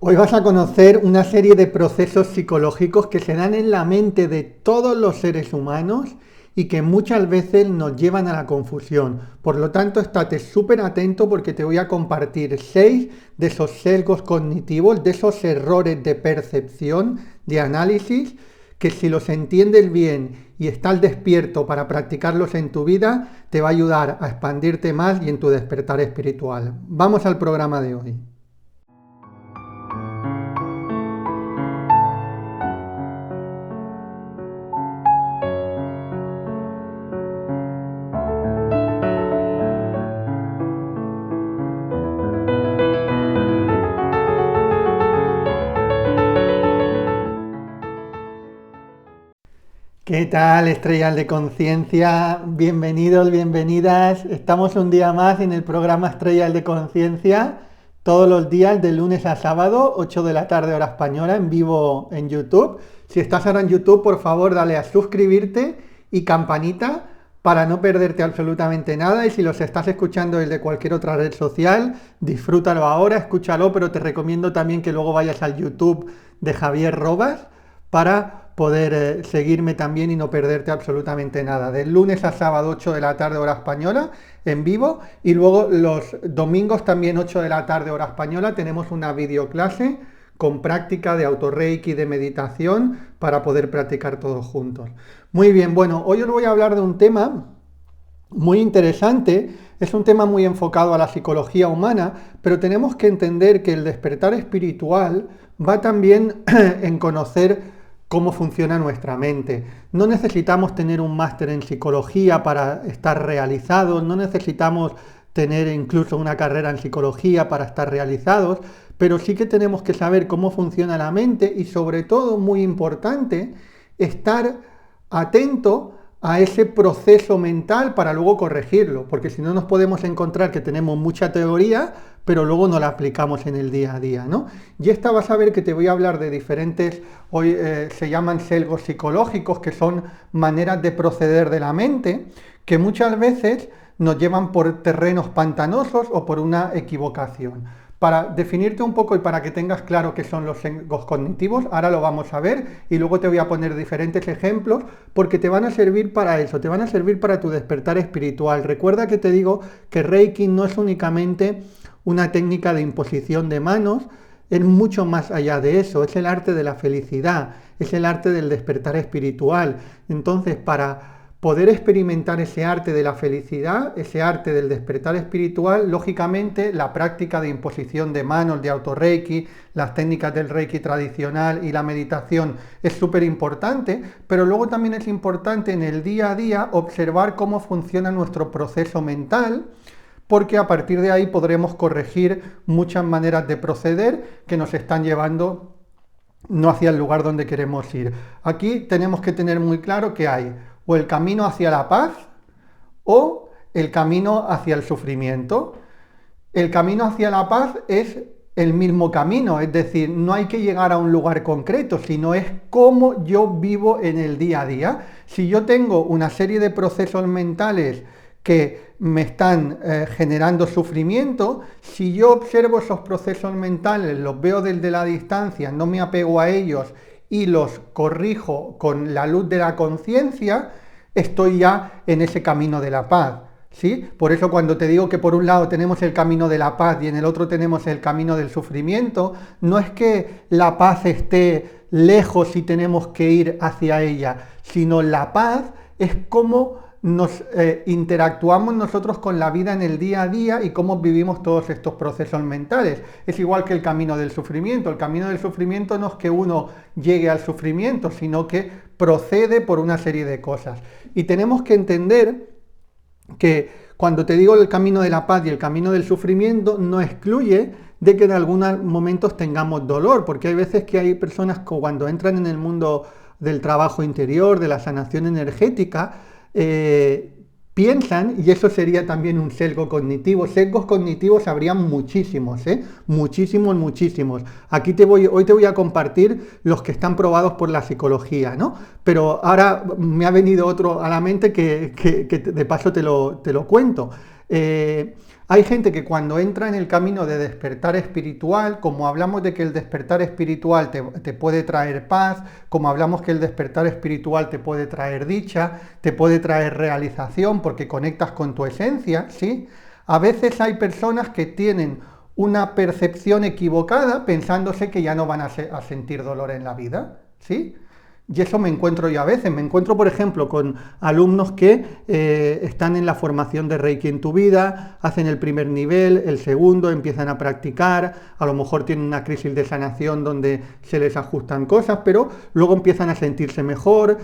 Hoy vas a conocer una serie de procesos psicológicos que se dan en la mente de todos los seres humanos y que muchas veces nos llevan a la confusión. Por lo tanto, estate súper atento porque te voy a compartir 6 de esos sesgos cognitivos, de esos errores de percepción, de análisis, que si los entiendes bien y estás despierto para practicarlos en tu vida, te va a ayudar a expandirte más y en tu despertar espiritual. Vamos al programa de hoy. ¿Qué tal, estrellas de conciencia? Bienvenidos, bienvenidas. Estamos un día más en el programa Estrellas de Conciencia, todos los días de lunes a sábado, 8 de la tarde hora española, en vivo en YouTube. Si estás ahora en YouTube, por favor, dale a suscribirte y campanita para no perderte absolutamente nada. Y si los estás escuchando desde cualquier otra red social, disfrútalo ahora, escúchalo, pero te recomiendo también que luego vayas al YouTube de Javier Robas para poder seguirme también y no perderte absolutamente nada. De lunes a sábado 8 de la tarde hora española en vivo y luego los domingos también 8 de la tarde hora española tenemos una videoclase con práctica de autorreiki, de meditación para poder practicar todos juntos. Muy bien, bueno, hoy os voy a hablar de un tema muy interesante. Es un tema muy enfocado a la psicología humana, pero tenemos que entender que el despertar espiritual va también en conocer cómo funciona nuestra mente. No necesitamos tener un máster en psicología para estar realizados, no necesitamos tener incluso una carrera en psicología para estar realizados, pero sí que tenemos que saber cómo funciona la mente y sobre todo, muy importante, estar atento a ese proceso mental para luego corregirlo, porque si no nos podemos encontrar que tenemos mucha teoría, pero luego no la aplicamos en el día a día, ¿no? Y esta vas a ver que te voy a hablar de diferentes, hoy se llaman sesgos psicológicos, que son maneras de proceder de la mente, que muchas veces nos llevan por terrenos pantanosos o por una equivocación. Para definirte un poco y para que tengas claro qué son los sesgos cognitivos, ahora lo vamos a ver y luego te voy a poner diferentes ejemplos porque te van a servir para eso, te van a servir para tu despertar espiritual. Recuerda que te digo que Reiki no es únicamente una técnica de imposición de manos, es mucho más allá de eso, es el arte de la felicidad, es el arte del despertar espiritual. Entonces, para poder experimentar ese arte de la felicidad, ese arte del despertar espiritual, lógicamente la práctica de imposición de manos, de autorreiki, las técnicas del reiki tradicional y la meditación es súper importante, pero luego también es importante en el día a día observar cómo funciona nuestro proceso mental, porque a partir de ahí podremos corregir muchas maneras de proceder que nos están llevando no hacia el lugar donde queremos ir. Aquí tenemos que tener muy claro que hay o el camino hacia la paz o el camino hacia el sufrimiento. El camino hacia la paz es el mismo camino, es decir, no hay que llegar a un lugar concreto, sino es cómo yo vivo en el día a día. Si yo tengo una serie de procesos mentales que me están generando sufrimiento, si yo observo esos procesos mentales, los veo desde la distancia, no me apego a ellos y los corrijo con la luz de la conciencia, estoy ya en ese camino de la paz, ¿sí? Por eso cuando te digo que por un lado tenemos el camino de la paz y en el otro tenemos el camino del sufrimiento, no es que la paz esté lejos y tenemos que ir hacia ella, sino la paz es cómo nos interactuamos nosotros con la vida en el día a día y cómo vivimos todos estos procesos mentales. Es igual que el camino del sufrimiento. El camino del sufrimiento no es que uno llegue al sufrimiento, sino que procede por una serie de cosas. Y tenemos que entender que cuando te digo el camino de la paz y el camino del sufrimiento, no excluye de que en algunos momentos tengamos dolor, porque hay veces que hay personas que cuando entran en el mundo del trabajo interior, de la sanación energética, piensan, y eso sería también un sesgo cognitivo. Sesgos cognitivos habrían muchísimos, muchísimos. Hoy te voy a compartir los que están probados por la psicología, ¿no? Pero ahora me ha venido otro a la mente que de paso te lo cuento. Hay gente que cuando entra en el camino de despertar espiritual, como hablamos de que el despertar espiritual te puede traer paz, como hablamos que el despertar espiritual te puede traer dicha, te puede traer realización porque conectas con tu esencia, ¿sí? A veces hay personas que tienen una percepción equivocada pensándose que ya no van a sentir dolor en la vida, ¿sí? Y eso me encuentro yo a veces. Me encuentro, por ejemplo, con alumnos que están en la formación de Reiki en tu vida, hacen el primer nivel, el segundo, empiezan a practicar, a lo mejor tienen una crisis de sanación donde se les ajustan cosas, pero luego empiezan a sentirse mejor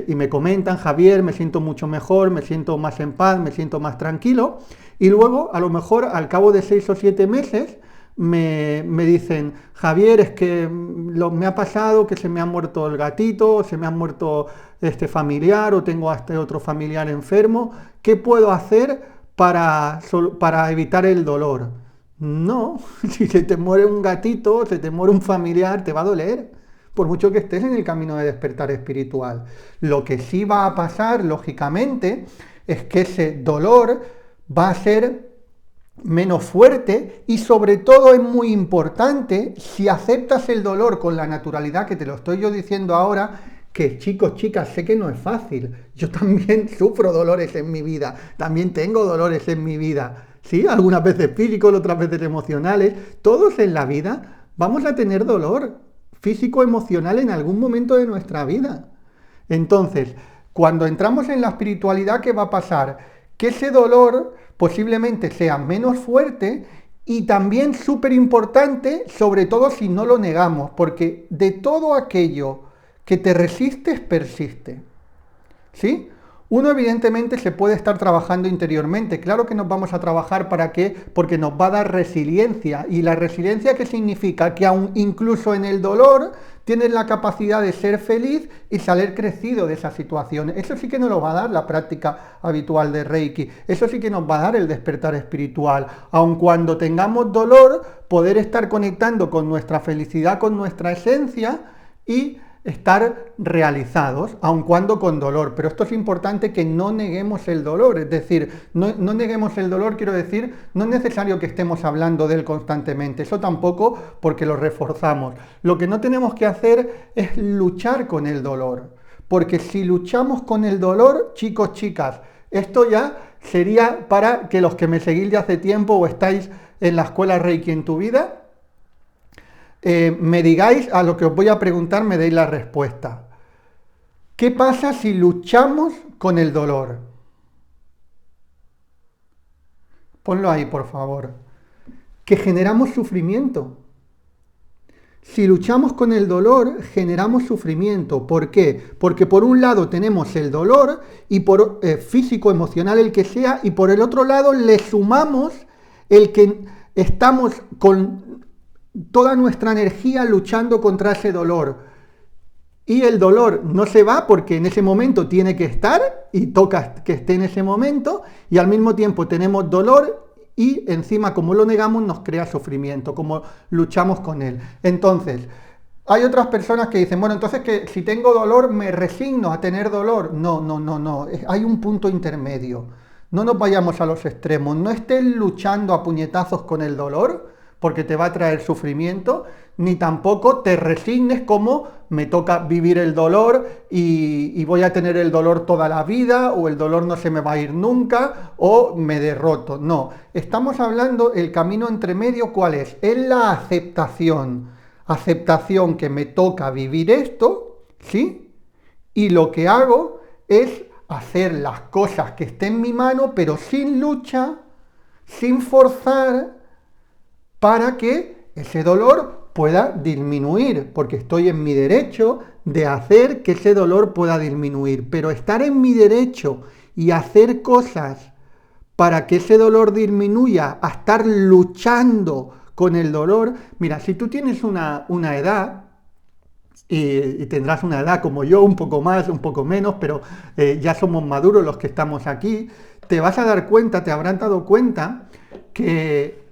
y me comentan, Javier, me siento mucho mejor, me siento más en paz, me siento más tranquilo. Y luego, a lo mejor, al cabo de 6 o 7 meses, me dicen, Javier, es que me ha pasado que se me ha muerto el gatito, o se me ha muerto este familiar, o tengo a este otro familiar enfermo, ¿qué puedo hacer para evitar el dolor? No, si se te muere un gatito, se te muere un familiar, te va a doler, por mucho que estés en el camino de despertar espiritual. Lo que sí va a pasar, lógicamente, es que ese dolor va a ser menos fuerte y sobre todo es muy importante si aceptas el dolor con la naturalidad que te lo estoy yo diciendo ahora, que chicos, chicas, sé que no es fácil, yo también sufro dolores en mi vida, también tengo dolores en mi vida, ¿sí? Algunas veces físicos, otras veces emocionales, todos en la vida vamos a tener dolor físico, emocional en algún momento de nuestra vida. Entonces, cuando entramos en la espiritualidad, ¿qué va a pasar? Que ese dolor posiblemente sea menos fuerte y también súper importante, sobre todo si no lo negamos, porque de todo aquello que te resistes, persiste. ¿Sí? Uno evidentemente se puede estar trabajando interiormente, claro que nos vamos a trabajar ¿para qué? Porque nos va a dar resiliencia. ¿Y la resiliencia qué significa? Que aún incluso en el dolor tienes la capacidad de ser feliz y salir crecido de esa situación. Eso sí que nos lo va a dar la práctica habitual de Reiki, eso sí que nos va a dar el despertar espiritual. Aun cuando tengamos dolor, poder estar conectando con nuestra felicidad, con nuestra esencia y estar realizados, aun cuando con dolor. Pero esto es importante, que no neguemos el dolor, es decir, no neguemos el dolor, quiero decir, no es necesario que estemos hablando de él constantemente, eso tampoco, porque lo reforzamos. Lo que no tenemos que hacer es luchar con el dolor, porque si luchamos con el dolor, chicos, chicas, esto ya sería para que los que me seguís de hace tiempo o estáis en la escuela Reiki en tu vida, me digáis a lo que os voy a preguntar, me deis la respuesta. ¿Qué pasa si luchamos con el dolor? Ponlo ahí, por favor. Que generamos sufrimiento. Si luchamos con el dolor, generamos sufrimiento. ¿Por qué? Porque por un lado tenemos el dolor, y por físico, emocional, el que sea, y por el otro lado le sumamos el que estamos con toda nuestra energía luchando contra ese dolor. Y el dolor no se va porque en ese momento tiene que estar y toca que esté en ese momento, y al mismo tiempo tenemos dolor y encima, como lo negamos, nos crea sufrimiento, como luchamos con él. Entonces, hay otras personas que dicen, bueno, entonces que si tengo dolor me resigno a tener dolor. No. Hay un punto intermedio. No nos vayamos a los extremos. No estés luchando a puñetazos con el dolor, porque te va a traer sufrimiento, ni tampoco te resignes como me toca vivir el dolor y voy a tener el dolor toda la vida, o el dolor no se me va a ir nunca, o me derroto. No, estamos hablando, el camino entre medio, ¿cuál es? Es la aceptación. Aceptación que me toca vivir esto, ¿sí? Y lo que hago es hacer las cosas que estén en mi mano, pero sin lucha, sin forzar, para que ese dolor pueda disminuir, porque estoy en mi derecho de hacer que ese dolor pueda disminuir. Pero estar en mi derecho y hacer cosas para que ese dolor disminuya, a estar luchando con el dolor. Mira, si tú tienes una edad, y tendrás una edad como yo, un poco más, un poco menos, pero ya somos maduros los que estamos aquí, te vas a dar cuenta, te habrán dado cuenta que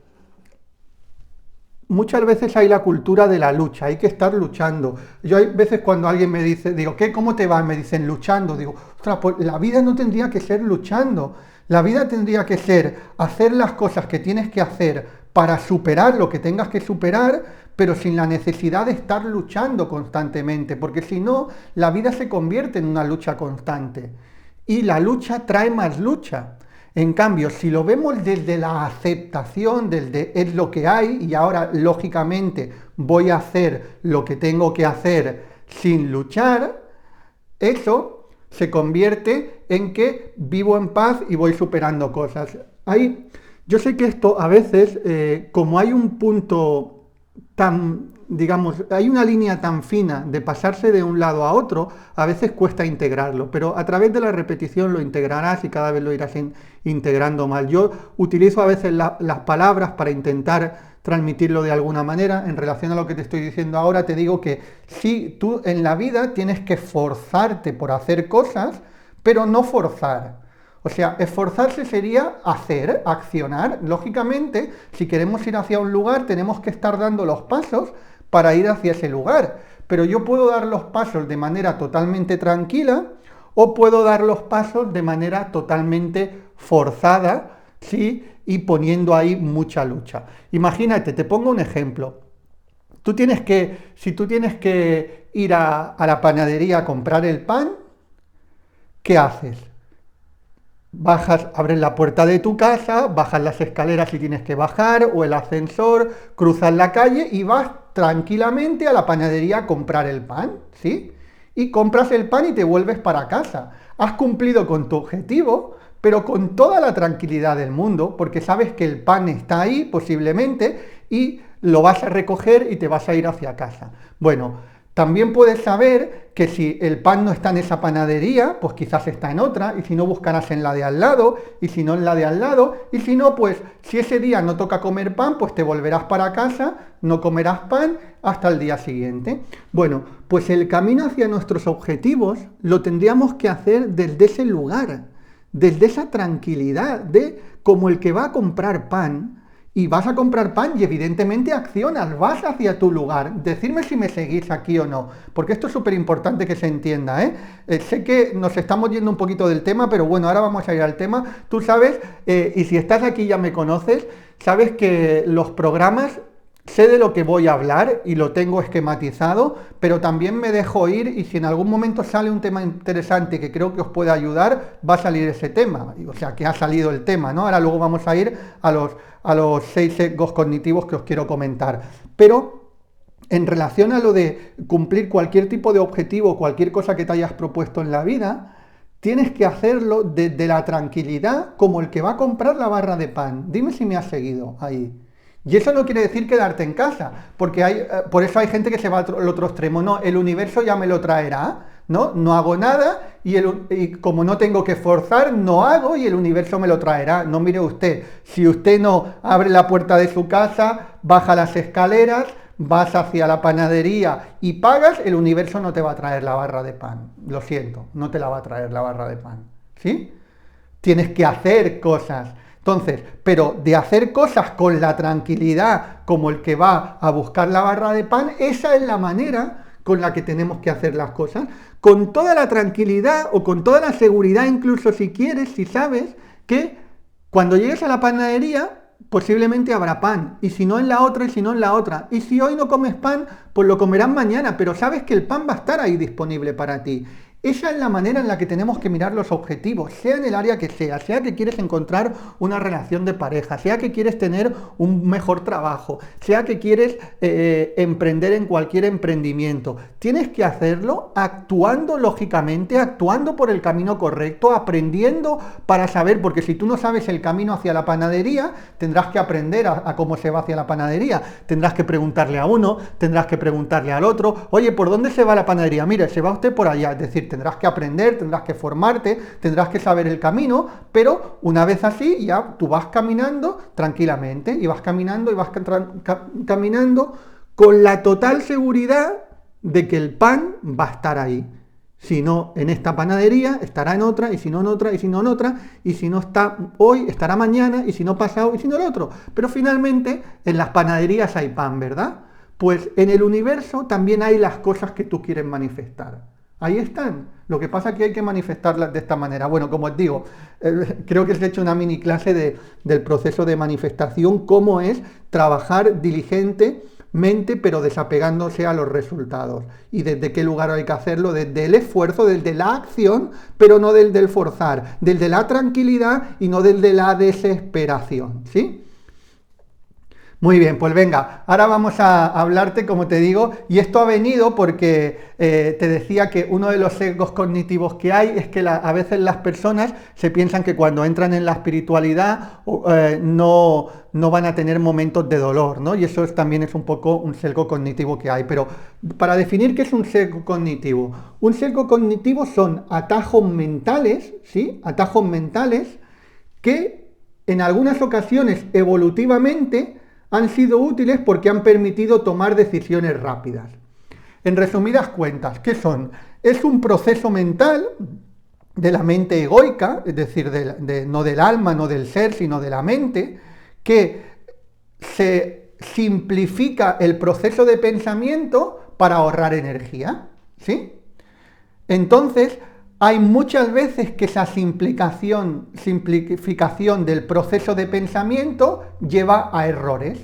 muchas veces hay la cultura de la lucha, hay que estar luchando. Yo hay veces cuando alguien me dice, digo, ¿qué? ¿Cómo te va? Me dicen, luchando. Digo, ostras, pues la vida no tendría que ser luchando. La vida tendría que ser hacer las cosas que tienes que hacer para superar lo que tengas que superar, pero sin la necesidad de estar luchando constantemente, porque si no, la vida se convierte en una lucha constante. Y la lucha trae más lucha. En cambio, si lo vemos desde la aceptación, desde es lo que hay y ahora lógicamente voy a hacer lo que tengo que hacer sin luchar, eso se convierte en que vivo en paz y voy superando cosas. Yo sé que esto a veces, como hay un punto tan, digamos, hay una línea tan fina de pasarse de un lado a otro, a veces cuesta integrarlo, pero a través de la repetición lo integrarás y cada vez lo irás integrando más. Yo utilizo a veces las palabras para intentar transmitirlo de alguna manera. En relación a lo que te estoy diciendo ahora, te digo que sí, tú en la vida tienes que esforzarte por hacer cosas, pero no forzar. O sea, esforzarse sería hacer, accionar. Lógicamente, si queremos ir hacia un lugar, tenemos que estar dando los pasos para ir hacia ese lugar. Pero yo puedo dar los pasos de manera totalmente tranquila o puedo dar los pasos de manera totalmente forzada, ¿sí? Y poniendo ahí mucha lucha. Imagínate, te pongo un ejemplo. Si tú tienes que ir a la panadería a comprar el pan, ¿qué haces? Bajas, abres la puerta de tu casa, bajas las escaleras si tienes que bajar, o el ascensor, cruzas la calle y vas tranquilamente a la panadería a comprar el pan, ¿sí? Y compras el pan y te vuelves para casa. Has cumplido con tu objetivo, pero con toda la tranquilidad del mundo, porque sabes que el pan está ahí posiblemente y lo vas a recoger y te vas a ir hacia casa. Bueno, también puedes saber que si el pan no está en esa panadería, pues quizás está en otra, y si no buscarás en la de al lado, y si no en la de al lado, y si no, pues si ese día no toca comer pan, pues te volverás para casa, no comerás pan hasta el día siguiente. Bueno, pues el camino hacia nuestros objetivos lo tendríamos que hacer desde ese lugar, desde esa tranquilidad de como el que va a comprar pan, y vas a comprar pan y evidentemente accionas, vas hacia tu lugar. Decidme si me seguís aquí o no, porque esto es súper importante que se entienda, ¿eh? Sé que nos estamos yendo un poquito del tema, pero bueno, ahora vamos a ir al tema. Tú sabes, y si estás aquí ya me conoces, sabes que los programas, sé de lo que voy a hablar y lo tengo esquematizado, pero también me dejo ir y si en algún momento sale un tema interesante que creo que os puede ayudar, va a salir ese tema. O sea, que ha salido el tema, ¿no? Ahora luego vamos a ir a los 6 sesgos cognitivos que os quiero comentar. Pero en relación a lo de cumplir cualquier tipo de objetivo, cualquier cosa que te hayas propuesto en la vida, tienes que hacerlo desde la tranquilidad como el que va a comprar la barra de pan. Dime si me has seguido ahí. Y eso no quiere decir quedarte en casa, porque por eso hay gente que se va al otro extremo. No, el universo ya me lo traerá, ¿no? No hago nada y como no tengo que forzar, no hago y el universo me lo traerá. No, mire usted, si usted no abre la puerta de su casa, baja las escaleras, vas hacia la panadería y pagas, el universo no te va a traer la barra de pan. Lo siento, no te la va a traer la barra de pan, ¿sí? Tienes que hacer cosas. Entonces, pero de hacer cosas con la tranquilidad como el que va a buscar la barra de pan, esa es la manera con la que tenemos que hacer las cosas, con toda la tranquilidad o con toda la seguridad, incluso si quieres, si sabes que cuando llegues a la panadería posiblemente habrá pan, y si no en la otra, y si no en la otra, y si hoy no comes pan, pues lo comerás mañana, pero sabes que el pan va a estar ahí disponible para ti. Esa es la manera en la que tenemos que mirar los objetivos, sea en el área que sea que quieres encontrar una relación de pareja, sea que quieres tener un mejor trabajo, sea que quieres emprender en cualquier emprendimiento. Tienes que hacerlo actuando lógicamente, actuando por el camino correcto, aprendiendo para saber, porque si tú no sabes el camino hacia la panadería, tendrás que aprender a cómo se va hacia la panadería. Tendrás que preguntarle a uno, tendrás que preguntarle al otro, oye, ¿por dónde se va la panadería? Mire, se va usted por allá, es decir, tendrás que aprender, tendrás que formarte, tendrás que saber el camino, pero una vez así ya tú vas caminando tranquilamente y vas caminando caminando con la total seguridad de que el pan va a estar ahí. Si no en esta panadería, estará en otra, y si no en otra, y si no en otra, y si no está hoy, estará mañana, y si no pasado, y si no el otro. Pero finalmente en las panaderías hay pan, ¿verdad? Pues en el universo también hay las cosas que tú quieres manifestar. Ahí están. Lo que pasa es que hay que manifestarlas de esta manera. Bueno, como os digo, creo que os he hecho una mini clase del proceso de manifestación, cómo es trabajar diligentemente, pero desapegándose a los resultados. Y desde qué lugar hay que hacerlo, desde el esfuerzo, desde la acción, pero no desde el forzar, desde la tranquilidad y no desde la desesperación, ¿sí? Muy bien, pues venga, ahora vamos a hablarte, como te digo, y esto ha venido porque te decía que uno de los sesgos cognitivos que hay es que a veces las personas se piensan que cuando entran en la espiritualidad no van a tener momentos de dolor, ¿no? Y eso también es un poco un sesgo cognitivo que hay. Pero para definir qué es un sesgo cognitivo son atajos mentales, ¿sí? Atajos mentales que en algunas ocasiones evolutivamente han sido útiles porque han permitido tomar decisiones rápidas. En resumidas cuentas, ¿qué son? Es un proceso mental de la mente egoica, es decir, no del alma, no del ser, sino de la mente, que se simplifica el proceso de pensamiento para ahorrar energía, ¿sí? Entonces, hay muchas veces que esa simplificación del proceso de pensamiento lleva a errores.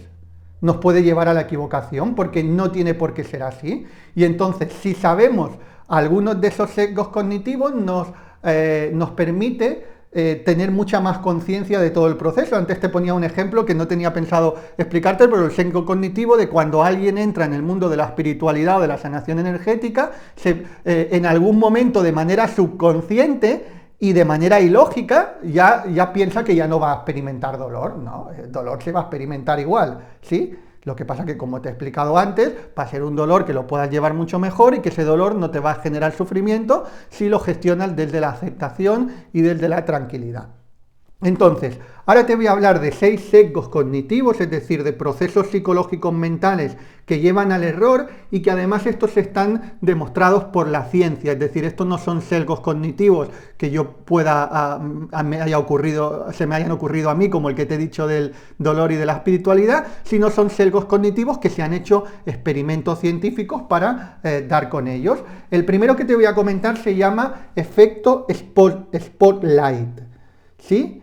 Nos puede llevar a la equivocación porque no tiene por qué ser así. Y entonces, si sabemos algunos de esos sesgos cognitivos, nos permite tener mucha más conciencia de todo el proceso. Antes te ponía un ejemplo que no tenía pensado explicarte, pero el sesgo cognitivo de cuando alguien entra en el mundo de la espiritualidad o de la sanación energética, en algún momento de manera subconsciente y de manera ilógica ya piensa que ya no va a experimentar dolor. No, el dolor se va a experimentar igual, ¿sí? Lo que pasa que, como te he explicado antes, va a ser un dolor que lo puedas llevar mucho mejor y que ese dolor no te va a generar sufrimiento si lo gestionas desde la aceptación y desde la tranquilidad. Entonces, ahora te voy a hablar de 6 sesgos cognitivos, es decir, de procesos psicológicos mentales que llevan al error y que además estos están demostrados por la ciencia, es decir, estos no son sesgos cognitivos que yo pueda, se me hayan ocurrido a mí, como el que te he dicho del dolor y de la espiritualidad, sino son sesgos cognitivos que se han hecho experimentos científicos para dar con ellos. El primero que te voy a comentar se llama efecto spotlight, ¿sí?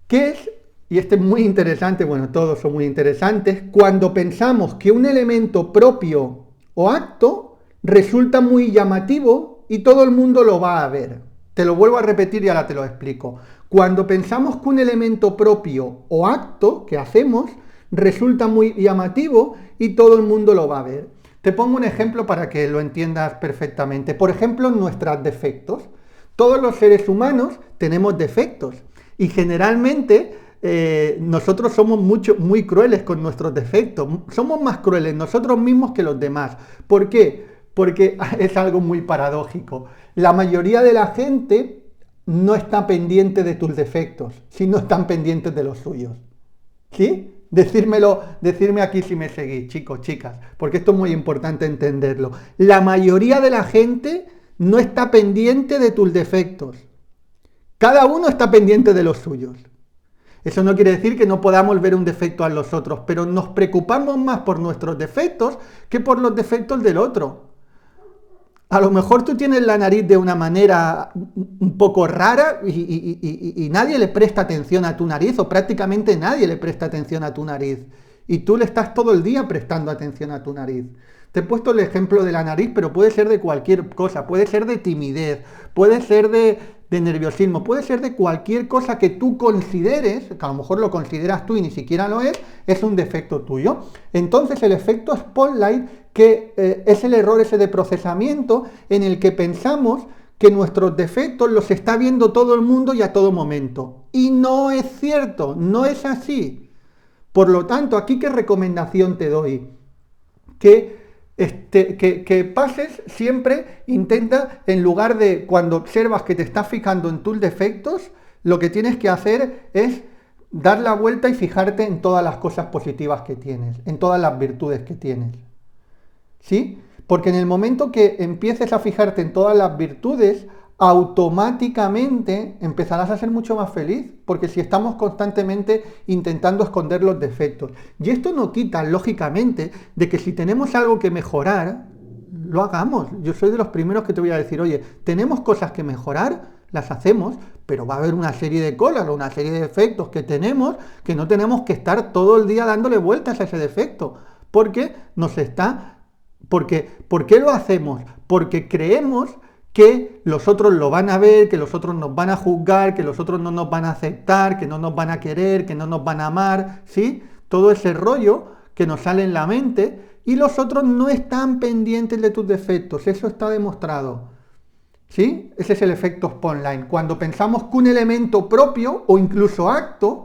¿Qué es? Y este es muy interesante, bueno, todos son muy interesantes, cuando pensamos que un elemento propio o acto resulta muy llamativo y todo el mundo lo va a ver. Te lo vuelvo a repetir y ahora te lo explico. Cuando pensamos que un elemento propio o acto que hacemos resulta muy llamativo y todo el mundo lo va a ver. Te pongo un ejemplo para que lo entiendas perfectamente. Por ejemplo, nuestros defectos. Todos los seres humanos tenemos defectos. Y generalmente nosotros somos muy crueles con nuestros defectos. Somos más crueles nosotros mismos que los demás. ¿Por qué? Porque es algo muy paradójico. La mayoría de la gente no está pendiente de tus defectos, sino están pendientes de los suyos. ¿Sí? Decirme aquí si me seguís, chicos, chicas, porque esto es muy importante entenderlo. La mayoría de la gente no está pendiente de tus defectos. Cada uno está pendiente de los suyos. Eso no quiere decir que no podamos ver un defecto a los otros, pero nos preocupamos más por nuestros defectos que por los defectos del otro. A lo mejor tú tienes la nariz de una manera un poco rara y nadie le presta atención a tu nariz, o prácticamente nadie le presta atención a tu nariz. Y tú le estás todo el día prestando atención a tu nariz. Te he puesto el ejemplo de la nariz, pero puede ser de cualquier cosa. Puede ser de timidez, puede ser de nerviosismo, puede ser de cualquier cosa que tú consideres, que a lo mejor lo consideras tú y ni siquiera lo es un defecto tuyo. Entonces el efecto spotlight, que es el error ese de procesamiento en el que pensamos que nuestros defectos los está viendo todo el mundo y a todo momento. Y no es cierto, no es así. Por lo tanto, aquí ¿qué recomendación te doy? Que pases siempre, intenta, en lugar de cuando observas que te estás fijando en tus defectos, lo que tienes que hacer es dar la vuelta y fijarte en todas las cosas positivas que tienes, en todas las virtudes que tienes. ¿Sí? Porque en el momento que empieces a fijarte en todas las virtudes, automáticamente empezarás a ser mucho más feliz, porque si estamos constantemente intentando esconder los defectos. Y esto no quita, lógicamente, de que si tenemos algo que mejorar, lo hagamos. Yo soy de los primeros que te voy a decir, oye, tenemos cosas que mejorar, las hacemos, pero va a haber una serie de cosas o una serie de defectos que tenemos que no tenemos que estar todo el día dándole vueltas a ese defecto, porque ¿por qué lo hacemos? Porque creemos que los otros lo van a ver, que los otros nos van a juzgar, que los otros no nos van a aceptar, que no nos van a querer, que no nos van a amar, ¿sí? Todo ese rollo que nos sale en la mente y los otros no están pendientes de tus defectos, eso está demostrado, ¿sí? Ese es el efecto Spotlight. Cuando pensamos que un elemento propio o incluso acto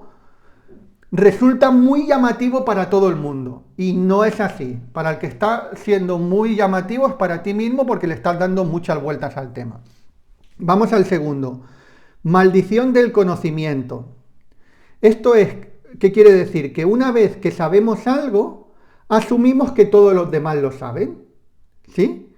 resulta muy llamativo para todo el mundo y no es así. Para el que está siendo muy llamativo es para ti mismo porque le estás dando muchas vueltas al tema. Vamos al segundo. Maldición del conocimiento. Esto es, ¿qué quiere decir? Que una vez que sabemos algo, asumimos que todos los demás lo saben, ¿sí?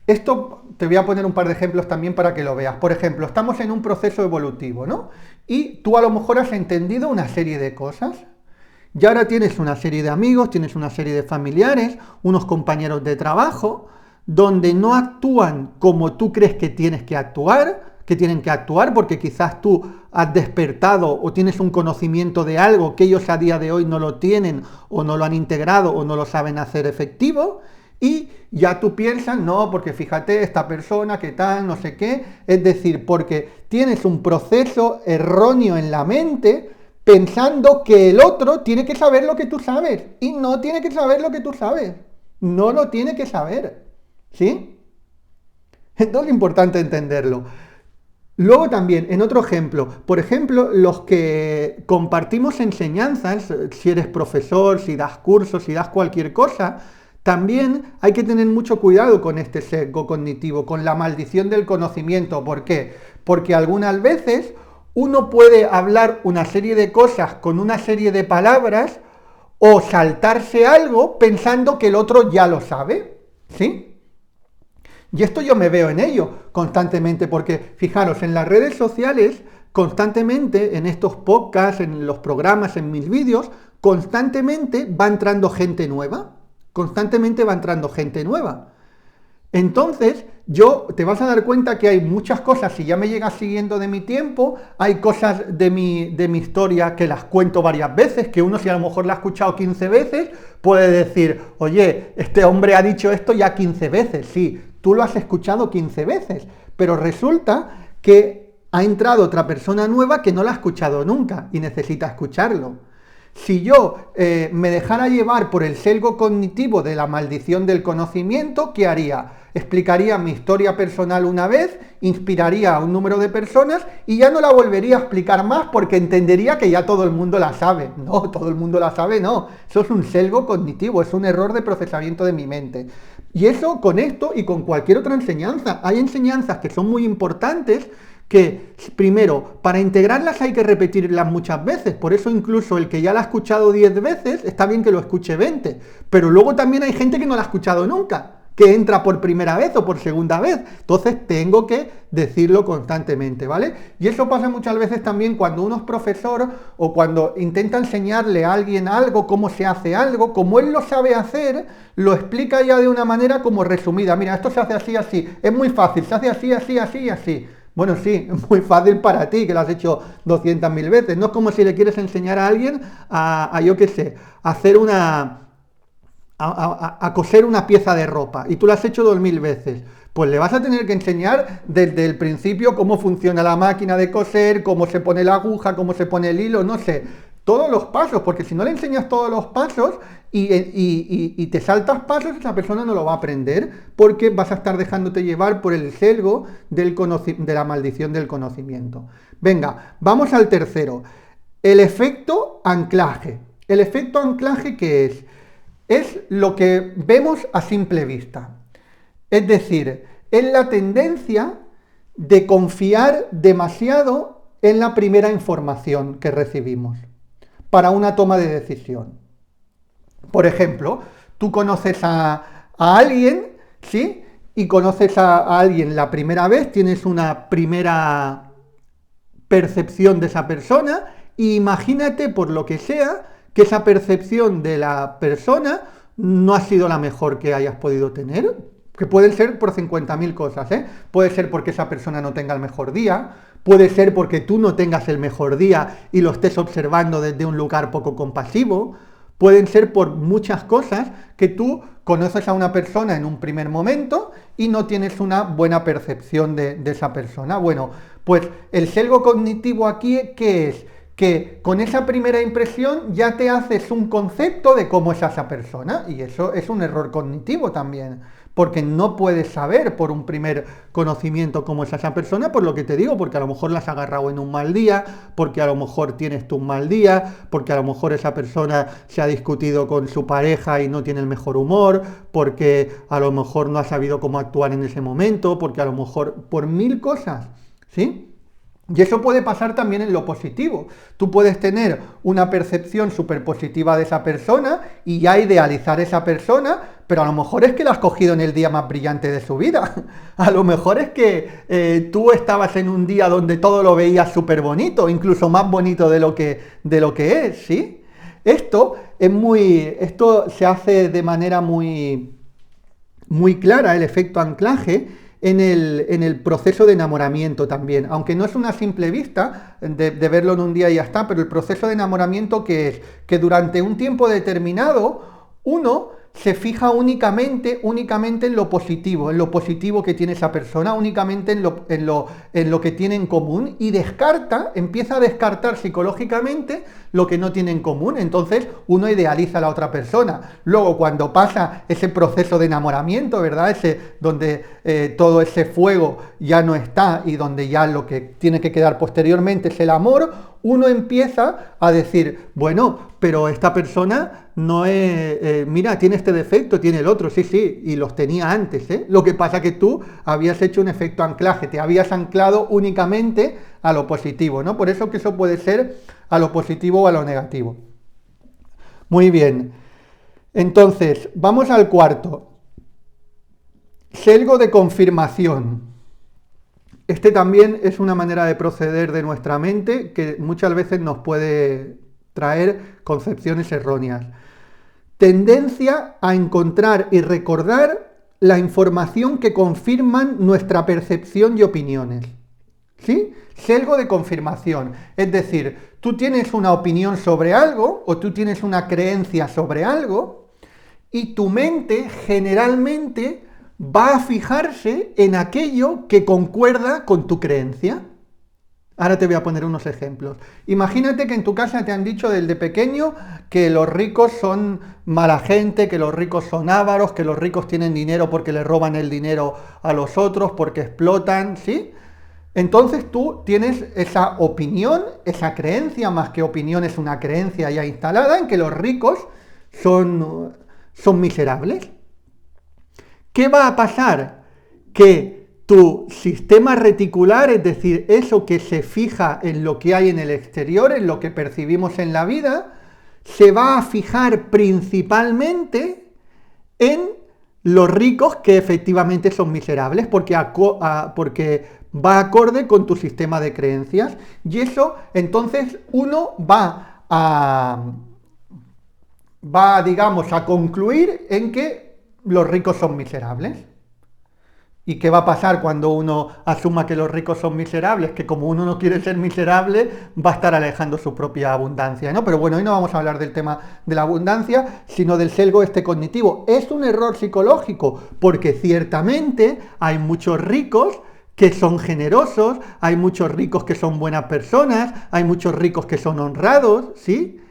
Esto te voy a poner un par de ejemplos también para que lo veas. Por ejemplo, estamos en un proceso evolutivo, ¿no? Y tú a lo mejor has entendido una serie de cosas. Y ahora tienes una serie de amigos, tienes una serie de familiares, unos compañeros de trabajo, donde no actúan como tú crees que tienen que actuar, porque quizás tú has despertado o tienes un conocimiento de algo que ellos a día de hoy no lo tienen o no lo han integrado o no lo saben hacer efectivo. Y ya tú piensas, no, porque fíjate, esta persona, qué tal, no sé qué. Es decir, porque tienes un proceso erróneo en la mente pensando que el otro tiene que saber lo que tú sabes. Y no tiene que saber lo que tú sabes. No lo tiene que saber. ¿Sí? Entonces es importante entenderlo. Luego también, en otro ejemplo, por ejemplo, los que compartimos enseñanzas, si eres profesor, si das cursos, si das cualquier cosa, también hay que tener mucho cuidado con este sesgo cognitivo, con la maldición del conocimiento. ¿Por qué? Porque algunas veces uno puede hablar una serie de cosas con una serie de palabras o saltarse algo pensando que el otro ya lo sabe, ¿sí? Y esto yo me veo en ello constantemente, porque fijaros, en las redes sociales, constantemente, en estos podcasts, en los programas, en mis vídeos, constantemente va entrando gente nueva. Constantemente va entrando gente nueva. Entonces, te vas a dar cuenta que hay muchas cosas, si ya me llegas siguiendo de mi tiempo, hay cosas de mi historia que las cuento varias veces, que uno si a lo mejor la ha escuchado 15 veces, puede decir, oye, este hombre ha dicho esto ya 15 veces. Sí, tú lo has escuchado 15 veces, pero resulta que ha entrado otra persona nueva que no la ha escuchado nunca y necesita escucharlo. Si yo me dejara llevar por el sesgo cognitivo de la maldición del conocimiento, ¿qué haría? Explicaría mi historia personal una vez, inspiraría a un número de personas y ya no la volvería a explicar más porque entendería que ya todo el mundo la sabe. No, todo el mundo la sabe, no. Eso es un sesgo cognitivo, es un error de procesamiento de mi mente. Y eso con esto y con cualquier otra enseñanza. Hay enseñanzas que son muy importantes que, primero, para integrarlas hay que repetirlas muchas veces, por eso incluso el que ya la ha escuchado 10 veces, está bien que lo escuche 20, pero luego también hay gente que no la ha escuchado nunca, que entra por primera vez o por segunda vez, entonces tengo que decirlo constantemente, ¿vale? Y eso pasa muchas veces también cuando uno es profesor o cuando intenta enseñarle a alguien algo, cómo se hace algo, como él lo sabe hacer, lo explica ya de una manera como resumida, mira, esto se hace así, así, es muy fácil, se hace así, así, así, así. Bueno, sí, es muy fácil para ti, que lo has hecho 200.000 veces. No es como si le quieres enseñar a alguien yo qué sé, a hacer a coser una pieza de ropa y tú lo has hecho 2.000 veces. Pues le vas a tener que enseñar desde el principio cómo funciona la máquina de coser, cómo se pone la aguja, cómo se pone el hilo, no sé, todos los pasos, porque si no le enseñas todos los pasos y te saltas pasos, esa persona no lo va a aprender porque vas a estar dejándote llevar por el sesgo de la maldición del conocimiento. Venga, vamos al tercero. El efecto anclaje. ¿El efecto anclaje qué es? Es lo que vemos a simple vista. Es decir, es la tendencia de confiar demasiado en la primera información que recibimos para una toma de decisión. Por ejemplo, tú conoces a alguien, ¿sí? Y conoces a alguien la primera vez, tienes una primera percepción de esa persona, y imagínate, por lo que sea, que esa percepción de la persona no ha sido la mejor que hayas podido tener. Que pueden ser por 50.000 cosas, ¿eh? Puede ser porque esa persona no tenga el mejor día, puede ser porque tú no tengas el mejor día y lo estés observando desde un lugar poco compasivo, pueden ser por muchas cosas que tú conoces a una persona en un primer momento y no tienes una buena percepción de esa persona. Bueno, pues el sesgo cognitivo aquí, ¿qué es? Que con esa primera impresión ya te haces un concepto de cómo es esa persona, y eso es un error cognitivo también, porque no puedes saber por un primer conocimiento cómo es esa persona, por lo que te digo, porque a lo mejor la has agarrado en un mal día, porque a lo mejor tienes tú un mal día, porque a lo mejor esa persona se ha discutido con su pareja y no tiene el mejor humor, porque a lo mejor no ha sabido cómo actuar en ese momento, porque a lo mejor por 1000 cosas, ¿sí? Y eso puede pasar también en lo positivo. Tú puedes tener una percepción súper positiva de esa persona y ya idealizar esa persona, pero a lo mejor es que la has cogido en el día más brillante de su vida. A lo mejor es que tú estabas en un día donde todo lo veías súper bonito, incluso más bonito de lo que es, ¿sí? Esto se hace de manera muy clara, el efecto anclaje, en el proceso de enamoramiento también, aunque no es una simple vista de verlo en un día y ya está, pero el proceso de enamoramiento que es que durante un tiempo determinado uno se fija únicamente en lo positivo que tiene esa persona, únicamente en lo que tiene en común, y empieza a descartar psicológicamente lo que no tiene en común. Entonces uno idealiza a la otra persona. Luego, cuando pasa ese proceso de enamoramiento, ¿verdad? Donde todo ese fuego ya no está y donde ya lo que tiene que quedar posteriormente es el amor, uno empieza a decir, bueno, pero esta persona no es, mira, tiene este defecto, tiene el otro, sí, y los tenía antes, ¿eh? Lo que pasa que tú habías hecho un efecto anclaje, te habías anclado únicamente a lo positivo, ¿no? Por eso que eso puede ser a lo positivo o a lo negativo. Muy bien. Entonces, vamos al cuarto. Sesgo de confirmación. Este también es una manera de proceder de nuestra mente que muchas veces nos puede traer concepciones erróneas. Tendencia a encontrar y recordar la información que confirman nuestra percepción y opiniones. ¿Sí? Sesgo de confirmación. Es decir, tú tienes una opinión sobre algo o tú tienes una creencia sobre algo y tu mente generalmente va a fijarse en aquello que concuerda con tu creencia. Ahora te voy a poner unos ejemplos. Imagínate que en tu casa te han dicho desde pequeño que los ricos son mala gente, que los ricos son ávaros, que los ricos tienen dinero porque le roban el dinero a los otros, porque explotan, ¿sí? Entonces tú tienes esa opinión, esa creencia, más que opinión es una creencia ya instalada, en que los ricos son miserables. ¿Qué va a pasar? Que tu sistema reticular, es decir, eso que se fija en lo que hay en el exterior, en lo que percibimos en la vida, se va a fijar principalmente en los ricos que efectivamente son miserables, porque va acorde con tu sistema de creencias, y eso entonces uno digamos, a concluir en que los ricos son miserables. ¿Y qué va a pasar cuando uno asuma que los ricos son miserables? Que como uno no quiere ser miserable, va a estar alejando su propia abundancia, ¿no? Pero bueno, hoy no vamos a hablar del tema de la abundancia, sino del sesgo cognitivo. Es un error psicológico, porque ciertamente hay muchos ricos que son generosos, hay muchos ricos que son buenas personas, hay muchos ricos que son honrados, ¿sí?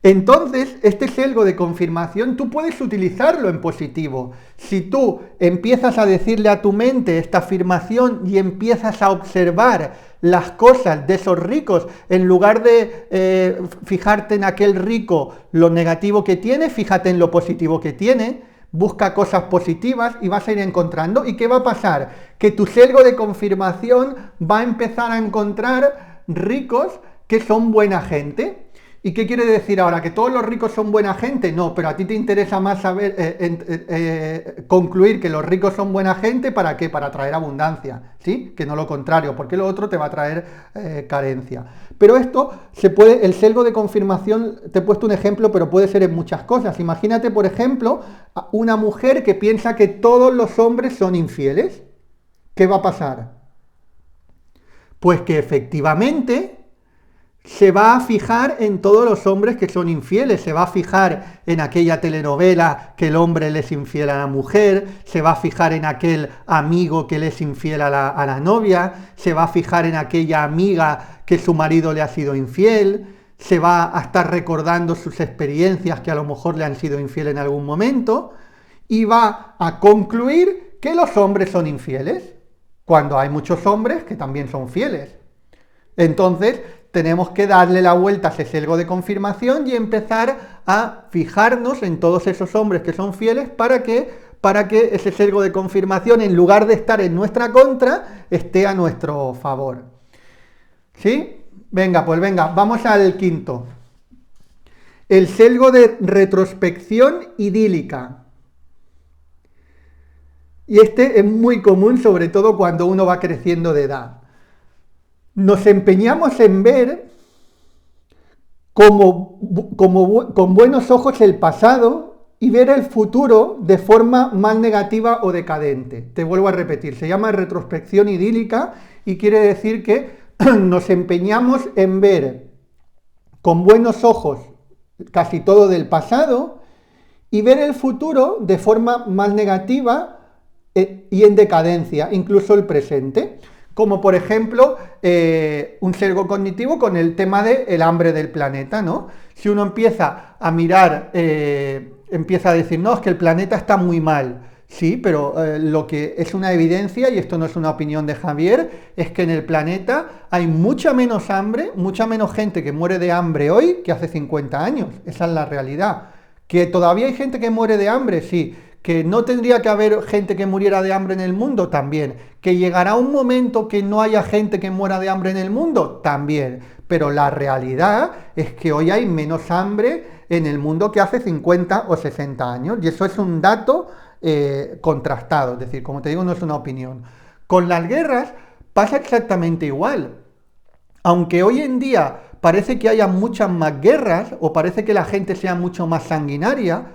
Entonces, este sesgo de confirmación tú puedes utilizarlo en positivo. Si tú empiezas a decirle a tu mente esta afirmación y empiezas a observar las cosas de esos ricos, en lugar de fijarte en aquel rico lo negativo que tiene, fíjate en lo positivo que tiene, busca cosas positivas y vas a ir encontrando. ¿Y qué va a pasar? Que tu sesgo de confirmación va a empezar a encontrar ricos que son buena gente. ¿Y qué quiere decir ahora? ¿Que todos los ricos son buena gente? No, pero a ti te interesa más saber concluir que los ricos son buena gente, ¿para qué? Para traer abundancia, ¿sí? Que no lo contrario, porque lo otro te va a traer carencia. Pero esto se puede, el sesgo de confirmación, te he puesto un ejemplo, pero puede ser en muchas cosas. Imagínate, por ejemplo, una mujer que piensa que todos los hombres son infieles. ¿Qué va a pasar? Pues que efectivamente se va a fijar en todos los hombres que son infieles, se va a fijar en aquella telenovela que el hombre le es infiel a la mujer, se va a fijar en aquel amigo que le es infiel a la novia, se va a fijar en aquella amiga que su marido le ha sido infiel, se va a estar recordando sus experiencias que a lo mejor le han sido infiel en algún momento y va a concluir que los hombres son infieles, cuando hay muchos hombres que también son fieles. Entonces, tenemos que darle la vuelta a ese sesgo de confirmación y empezar a fijarnos en todos esos hombres que son fieles para que ese sesgo de confirmación, en lugar de estar en nuestra contra, esté a nuestro favor. ¿Sí? Venga, pues venga, vamos al quinto. El sesgo de retrospección idílica. Y este es muy común, sobre todo cuando uno va creciendo de edad. Nos empeñamos en ver con buenos ojos el pasado y ver el futuro de forma más negativa o decadente. Te vuelvo a repetir, se llama retrospección idílica y quiere decir que nos empeñamos en ver con buenos ojos casi todo del pasado y ver el futuro de forma más negativa y en decadencia, incluso el presente. Como por ejemplo, un sesgo cognitivo con el tema del hambre del planeta, ¿no? Si uno empieza a mirar, empieza a decir, no, es que el planeta está muy mal. Sí, pero lo que es una evidencia, y esto no es una opinión de Javier, es que en el planeta hay mucha menos hambre, mucha menos gente que muere de hambre hoy que hace 50 años. Esa es la realidad. ¿Que todavía hay gente que muere de hambre? Sí. ¿Que no tendría que haber gente que muriera de hambre en el mundo? También. ¿Que llegará un momento que no haya gente que muera de hambre en el mundo? También. Pero la realidad es que hoy hay menos hambre en el mundo que hace 50 o 60 años. Y eso es un dato contrastado. Es decir, como te digo, no es una opinión. Con las guerras pasa exactamente igual. Aunque hoy en día parece que haya muchas más guerras o parece que la gente sea mucho más sanguinaria,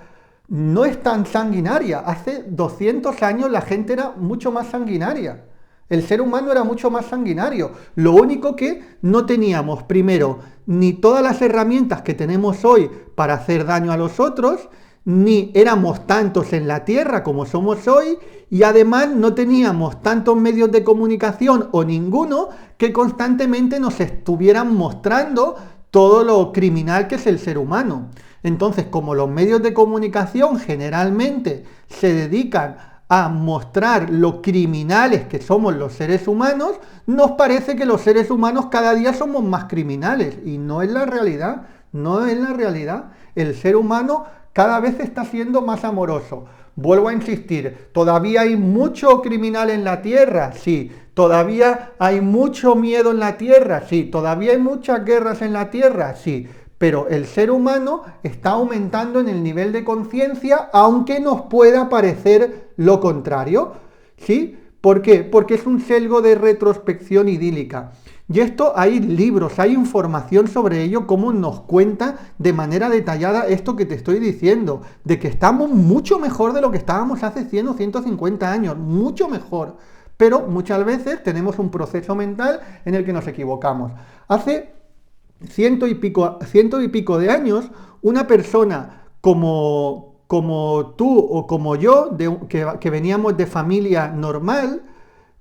no es tan sanguinaria. Hace 200 años la gente era mucho más sanguinaria. El ser humano era mucho más sanguinario. Lo único que no teníamos, primero, ni todas las herramientas que tenemos hoy para hacer daño a los otros, ni éramos tantos en la Tierra como somos hoy, y además no teníamos tantos medios de comunicación o ninguno que constantemente nos estuvieran mostrando todo lo criminal que es el ser humano. Entonces, como los medios de comunicación generalmente se dedican a mostrar lo criminales que somos los seres humanos, nos parece que los seres humanos cada día somos más criminales. Y no es la realidad, no es la realidad. El ser humano cada vez está siendo más amoroso. Vuelvo a insistir, ¿todavía hay mucho criminal en la Tierra? Sí. ¿Todavía hay mucho miedo en la Tierra? Sí. ¿Todavía hay muchas guerras en la Tierra? Sí. Pero el ser humano está aumentando en el nivel de conciencia, aunque nos pueda parecer lo contrario. ¿Sí? ¿Por qué? Porque es un sesgo de retrospección idílica. Y esto hay libros, hay información sobre ello, cómo nos cuenta de manera detallada esto que te estoy diciendo, de que estamos mucho mejor de lo que estábamos hace 100 o 150 años, mucho mejor. Pero muchas veces tenemos un proceso mental en el que nos equivocamos. Hace ciento y pico de años, una persona como tú o como yo, que veníamos de familia normal,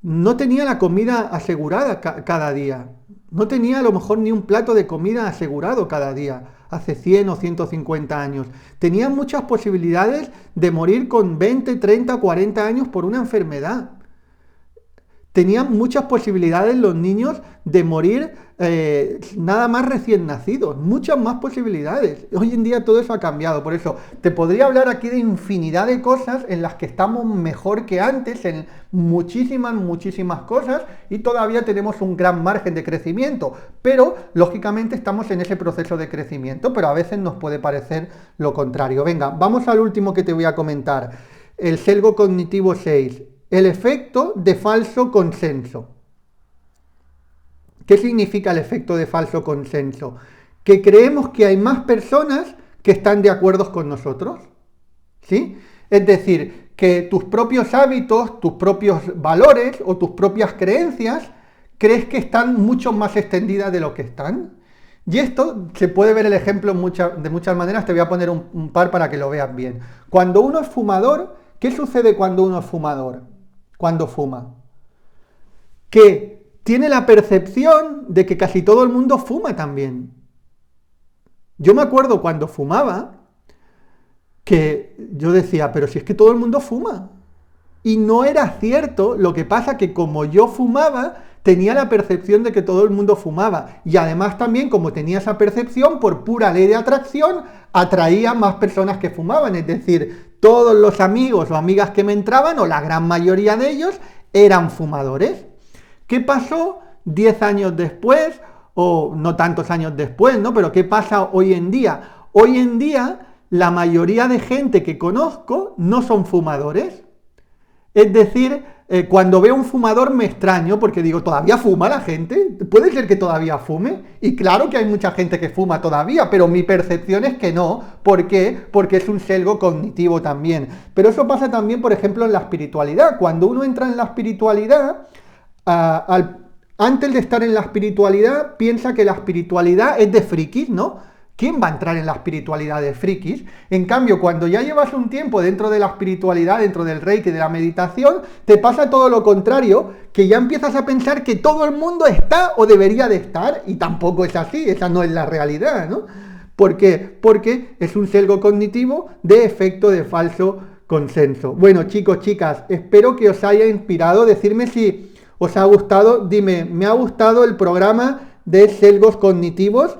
no tenía la comida asegurada cada día. No tenía a lo mejor ni un plato de comida asegurado cada día, hace 100 o 150 años. Tenía muchas posibilidades de morir con 20, 30, 40 años por una enfermedad. tenían muchas posibilidades los niños de morir nada más recién nacidos, muchas más posibilidades. Hoy en día todo eso ha cambiado, por eso te podría hablar aquí de infinidad de cosas en las que estamos mejor que antes, en muchísimas cosas, y todavía tenemos un gran margen de crecimiento, pero lógicamente estamos en ese proceso de crecimiento, pero a veces nos puede parecer lo contrario. Venga, vamos al último que te voy a comentar, el sesgo cognitivo 6. El efecto de falso consenso. ¿Qué significa el efecto de falso consenso? Que creemos que hay más personas que están de acuerdo con nosotros, ¿sí? Es decir, que tus propios hábitos, tus propios valores o tus propias creencias crees que están mucho más extendidas de lo que están. Y esto se puede ver el ejemplo de muchas maneras, te voy a poner un par para que lo veas bien. Cuando uno es fumador, ¿qué sucede cuando uno es fumador? Cuando fuma, que tiene la percepción de que casi todo el mundo fuma también. Yo me acuerdo cuando fumaba que yo decía, pero si es que todo el mundo fuma. Y no era cierto, lo que pasa que como yo fumaba, tenía la percepción de que todo el mundo fumaba. Y además también, como tenía esa percepción, por pura ley de atracción, atraía más personas que fumaban. Es decir, todos los amigos o amigas que me entraban, o la gran mayoría de ellos, eran fumadores. ¿Qué pasó 10 años después, o no tantos años después, ¿no? Pero ¿qué pasa hoy en día? Hoy en día, la mayoría de gente que conozco no son fumadores. Es decir, cuando veo un fumador me extraño porque digo, ¿todavía fuma la gente? ¿Puede ser que todavía fume? Y claro que hay mucha gente que fuma todavía, pero mi percepción es que no. ¿Por qué? Porque es un sesgo cognitivo también. Pero eso pasa también, por ejemplo, en la espiritualidad. Cuando uno entra en la espiritualidad, antes de estar en la espiritualidad, piensa que la espiritualidad es de frikis, ¿no? ¿Quién va a entrar en la espiritualidad de frikis? En cambio, cuando ya llevas un tiempo dentro de la espiritualidad, dentro del Reiki, de la meditación, te pasa todo lo contrario, que ya empiezas a pensar que todo el mundo está o debería de estar, y tampoco es así, esa no es la realidad, ¿no? ¿Por qué? Porque es un sesgo cognitivo de efecto de falso consenso. Bueno, chicos, chicas, espero que os haya inspirado. Decidme si os ha gustado. Dime, ¿me ha gustado el programa de sesgos cognitivos?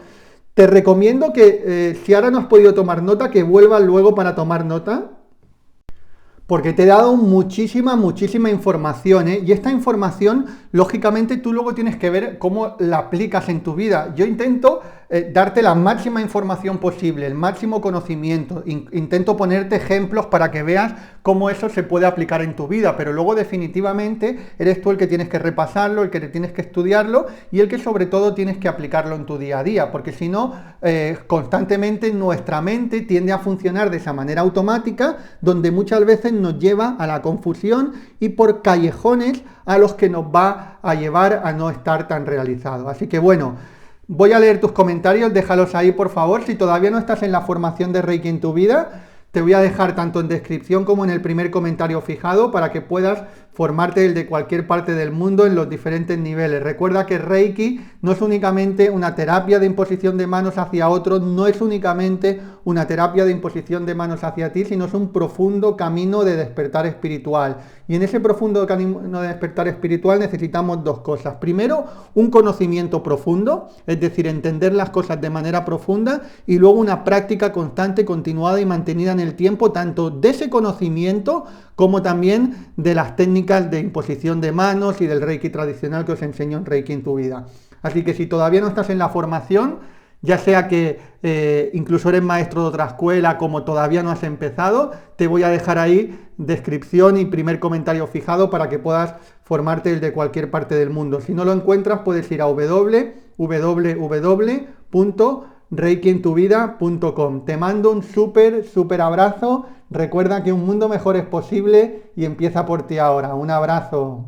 Te recomiendo que si ahora no has podido tomar nota, que vuelvas luego para tomar nota, porque te he dado muchísima información, ¿eh? Y esta información, lógicamente, tú luego tienes que ver cómo la aplicas en tu vida. Yo intento darte la máxima información posible, el máximo conocimiento. Intento ponerte ejemplos para que veas cómo eso se puede aplicar en tu vida, pero luego definitivamente eres tú el que tienes que repasarlo, el que tienes que estudiarlo y el que sobre todo tienes que aplicarlo en tu día a día, porque si no, constantemente nuestra mente tiende a funcionar de esa manera automática, donde muchas veces nos lleva a la confusión y por callejones a los que nos va a llevar a no estar tan realizados. Así que bueno, voy a leer tus comentarios, déjalos ahí por favor. Si todavía no estás en la formación de Reiki en tu vida, te voy a dejar tanto en descripción como en el primer comentario fijado para que puedas formarte de cualquier parte del mundo en los diferentes niveles. Recuerda que Reiki no es únicamente una terapia de imposición de manos hacia otros, no es únicamente una terapia de imposición de manos hacia ti, sino es un profundo camino de despertar espiritual. Y en ese profundo camino de despertar espiritual necesitamos dos cosas. Primero, un conocimiento profundo, es decir, entender las cosas de manera profunda, y luego una práctica constante, continuada y mantenida en el tiempo, tanto de ese conocimiento como también de las técnicas de imposición de manos y del Reiki tradicional que os enseño en Reiki en tu vida. Así que si todavía no estás en la formación, ya sea que incluso eres maestro de otra escuela, como todavía no has empezado, te voy a dejar ahí descripción y primer comentario fijado para que puedas formarte de cualquier parte del mundo. Si no lo encuentras, puedes ir a www.reikientuvida.com. Te mando un súper abrazo. Recuerda que un mundo mejor es posible y empieza por ti ahora. Un abrazo.